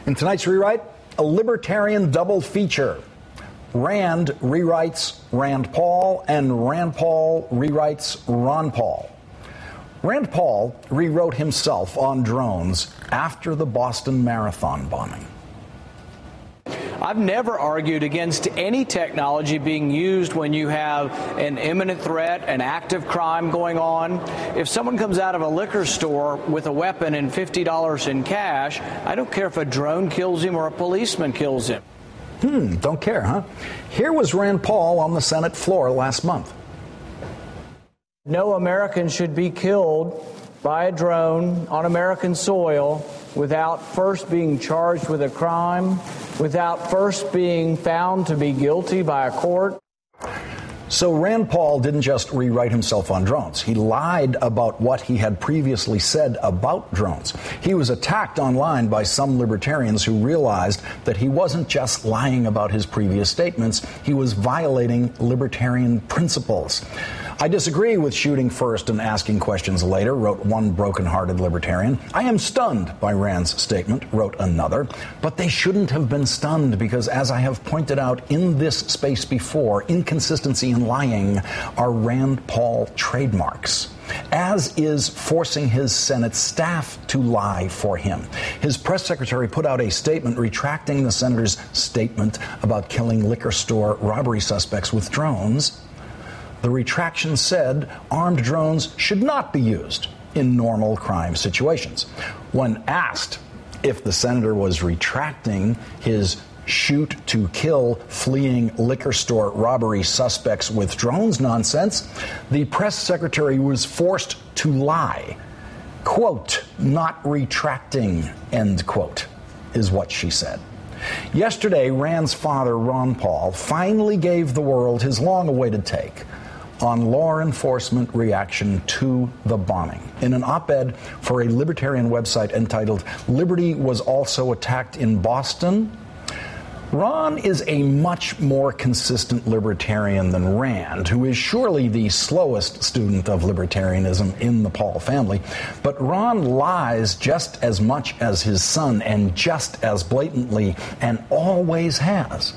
In tonight's Rewrite, a libertarian double feature. Rand rewrites Rand Paul, and Rand Paul rewrites Ron Paul. Rand Paul rewrote himself on drones after the Boston Marathon bombing. I've never argued against any technology being used when you have an imminent threat, an active crime going on. If someone comes out of a liquor store with a weapon and $50 in cash, I don't care if a drone kills him or a policeman kills him. Don't care, huh? Here was Rand Paul on the Senate floor last month. No American should be killed by a drone on American soil without first being charged with a crime, without first being found to be guilty by a court. So Rand Paul didn't just rewrite himself on drones. He lied about what he had previously said about drones. He was attacked online by some libertarians who realized that he wasn't just lying about his previous statements, he was violating libertarian principles. I disagree with shooting first and asking questions later, wrote one broken-hearted libertarian. I am stunned by Rand's statement, wrote another. But they shouldn't have been stunned because, as I have pointed out in this space before, inconsistency and lying are Rand Paul trademarks, as is forcing his Senate staff to lie for him. His press secretary put out a statement retracting the senator's statement about killing liquor store robbery suspects with drones. The retraction said armed drones should not be used in normal crime situations. When asked if the senator was retracting his shoot to kill fleeing liquor store robbery suspects with drones nonsense, the press secretary was forced to lie. Quote, not retracting, end quote, is what she said. Yesterday, Rand's father, Ron Paul, finally gave the world his long-awaited take on law enforcement reaction to the bombing. In an op-ed for a libertarian website entitled "Liberty Was Also Attacked in Boston," Ron is a much more consistent libertarian than Rand, who is surely the slowest student of libertarianism in the Paul family. But Ron lies just as much as his son, and just as blatantly, and always has.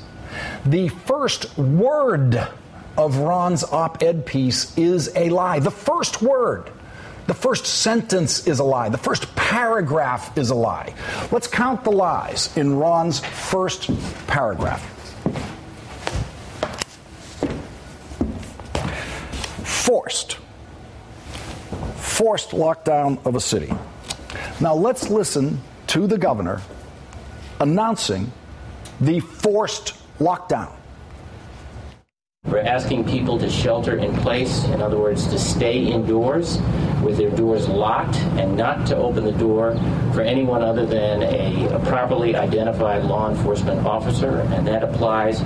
The first word of Ron's op-ed piece is a lie. The first word, the first sentence is a lie. The first paragraph is a lie. Let's count the lies in Ron's first paragraph. Forced lockdown of a city. Now let's listen to the governor announcing the forced lockdown. We're asking people to shelter in place, in other words, to stay indoors with their doors locked and not to open the door for anyone other than a properly identified law enforcement officer. And that applies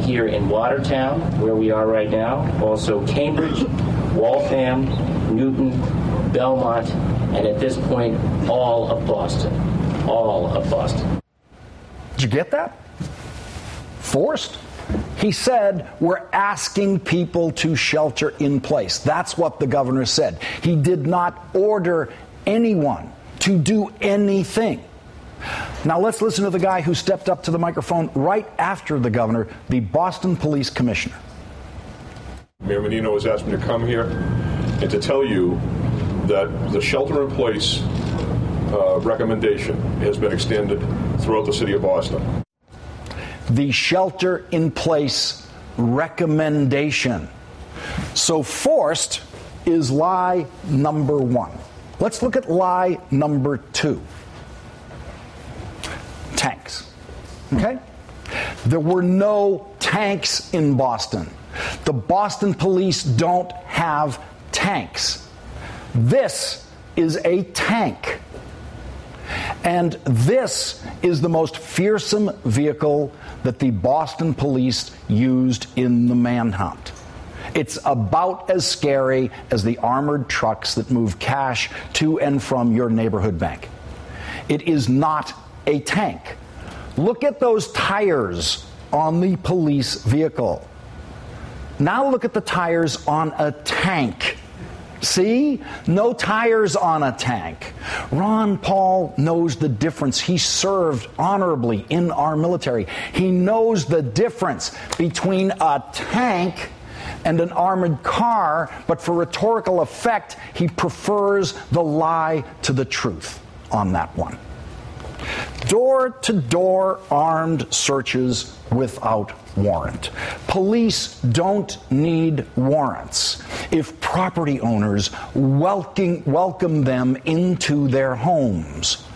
here in Watertown, where we are right now, also Cambridge, Waltham, Newton, Belmont, and at this point, all of Boston. All of Boston. Did you get that? Forced? He said, we're asking people to shelter in place. That's what the governor said. He did not order anyone to do anything. Now let's listen to the guy who stepped up to the microphone right after the governor, the Boston Police Commissioner. Mayor Menino has asked me to come here and to tell you that the shelter-in-place recommendation has been extended throughout the city of Boston. The shelter-in-place recommendation. So forced is lie number one. Let's look at lie number two. Tanks. Okay? There were no tanks in Boston. The Boston police don't have tanks. This is a tank. And this is the most fearsome vehicle that the Boston police used in the manhunt. It's about as scary as the armored trucks that move cash to and from your neighborhood bank. It is not a tank. Look at those tires on the police vehicle. Now look at the tires on a tank. See? No tires on a tank. Ron Paul knows the difference. He served honorably in our military. He knows the difference between a tank and an armored car, but for rhetorical effect, he prefers the lie to the truth on that one. Door-to-door armed searches without warrant. Police don't need warrants if property owners welcome them into their homes.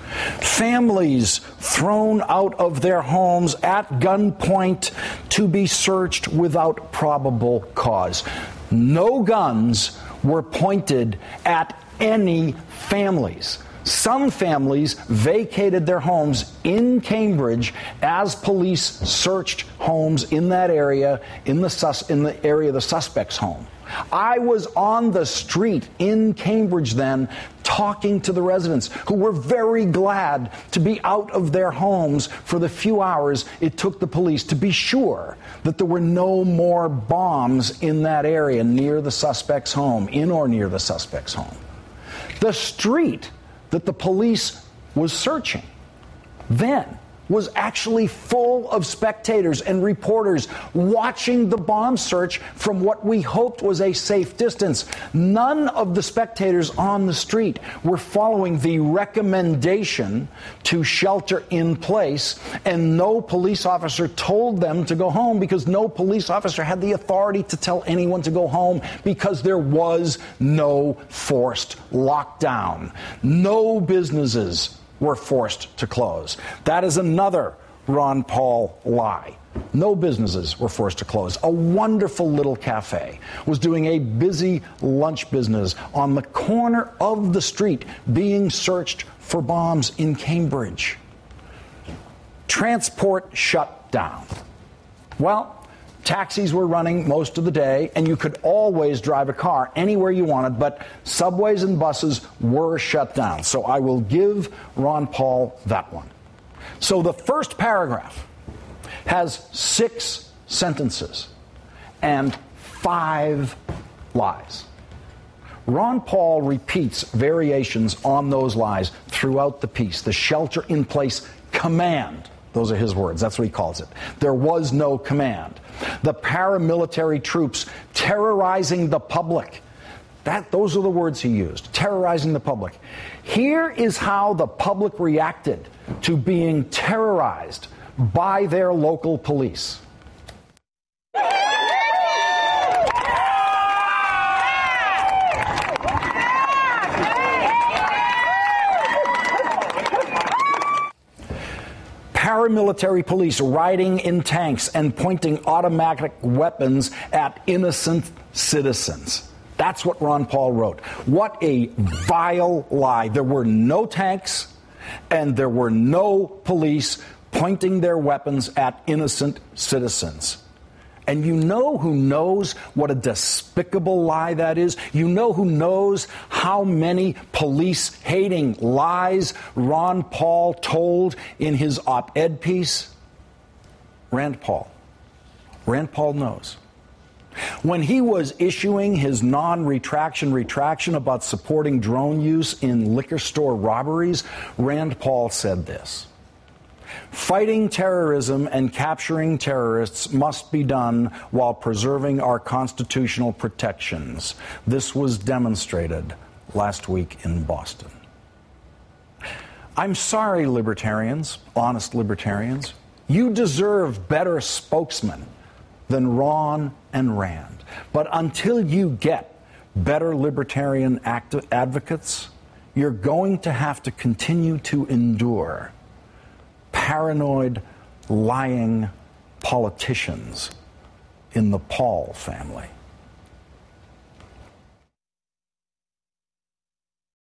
Families thrown out of their homes at gunpoint to be searched without probable cause. No guns were pointed at any families. Some families vacated their homes in Cambridge as police searched homes in that area, in the area of the suspect's home. I was on the street in Cambridge then talking to the residents who were very glad to be out of their homes for the few hours it took the police to be sure that there were no more bombs in that area near the suspect's home, in or near the suspect's home. The street that the police was searching then was actually full of spectators and reporters watching the bomb search from what we hoped was a safe distance. None of the spectators on the street were following the recommendation to shelter in place, and no police officer told them to go home because no police officer had the authority to tell anyone to go home because there was no forced lockdown. No businesses were forced to close. That is another Ron Paul lie. No businesses were forced to close. A wonderful little cafe was doing a busy lunch business on the corner of the street being searched for bombs in Cambridge. Transport shut down. Well, taxis were running most of the day, and you could always drive a car anywhere you wanted, but subways and buses were shut down. So I will give Ron Paul that one. So the first paragraph has 6 sentences and 5 lies. Ron Paul repeats variations on those lies throughout the piece. The shelter-in-place command. Those are his words. That's what he calls it. There was no command. The paramilitary troops terrorizing the public. Those are the words he used. Terrorizing the public. Here is how the public reacted to being terrorized by their local police. Paramilitary police riding in tanks and pointing automatic weapons at innocent citizens. That's what Ron Paul wrote. What a vile lie. There were no tanks and there were no police pointing their weapons at innocent citizens. And you know who knows what a despicable lie that is? You know who knows how many police-hating lies Ron Paul told in his op-ed piece? Rand Paul. Rand Paul knows. When he was issuing his retraction about supporting drone use in liquor store robberies, Rand Paul said this: "Fighting terrorism and capturing terrorists must be done while preserving our constitutional protections. This was demonstrated last week in Boston." I'm sorry, libertarians, honest libertarians. You deserve better spokesmen than Ron and Rand. But until you get better libertarian advocates, you're going to have to continue to endure paranoid, lying politicians in the Paul family.